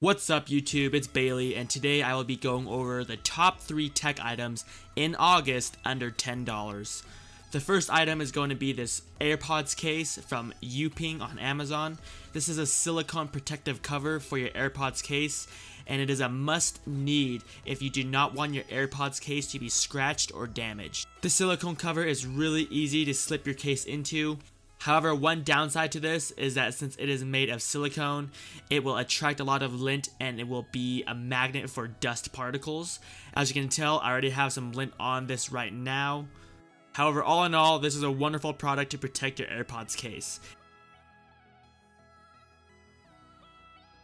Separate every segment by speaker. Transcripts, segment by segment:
Speaker 1: What's up YouTube, it's Bailey, and today I will be going over the top 3 tech items in August under $10. The first item is going to be this AirPods case from Youping on Amazon. This is a silicone protective cover for your AirPods case, and it is a must need if you do not want your AirPods case to be scratched or damaged. The silicone cover is really easy to slip your case into. However, one downside to this is that since it is made of silicone, it will attract a lot of lint and it will be a magnet for dust particles. As you can tell, I already have some lint on this right now. However, all in all, this is a wonderful product to protect your AirPods case.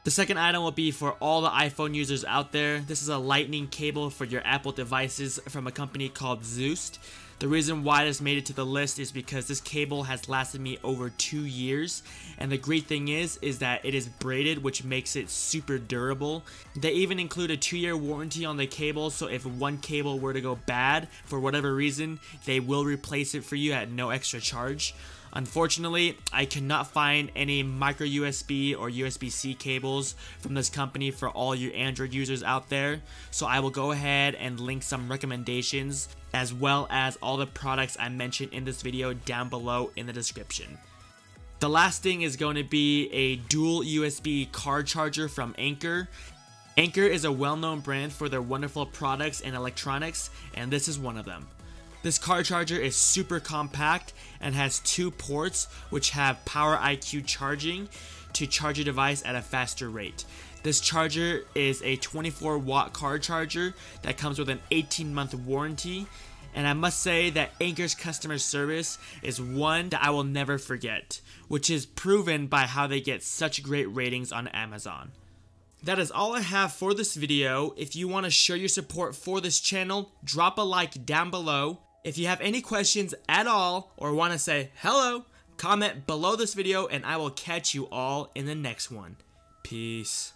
Speaker 1: The second item will be for all the iPhone users out there. This is a lightning cable for your Apple devices from a company called Zoost. The reason why this made it to the list is because this cable has lasted me over 2 years, and the great thing is that it is braided, which makes it super durable. They even include a 2-year warranty on the cable, so if one cable were to go bad for whatever reason, they will replace it for you at no extra charge. Unfortunately, I could not find any micro USB or USB-C cables from this company for all you Android users out there, so I will go ahead and link some recommendations as well as all the products I mentioned in this video down below in the description. The last thing is going to be a dual USB car charger from Anker. Anker is a well-known brand for their wonderful products and electronics, and this is one of them. This car charger is super compact and has 2 ports which have Power IQ charging to charge your device at a faster rate. This charger is a 24-watt car charger that comes with an 18-month warranty, and I must say that Anker's customer service is one that I will never forget, which is proven by how they get such great ratings on Amazon. That is all I have for this video. If you want to show your support for this channel, drop a like down below. If you have any questions at all or want to say hello, comment below this video and I will catch you all in the next one. Peace.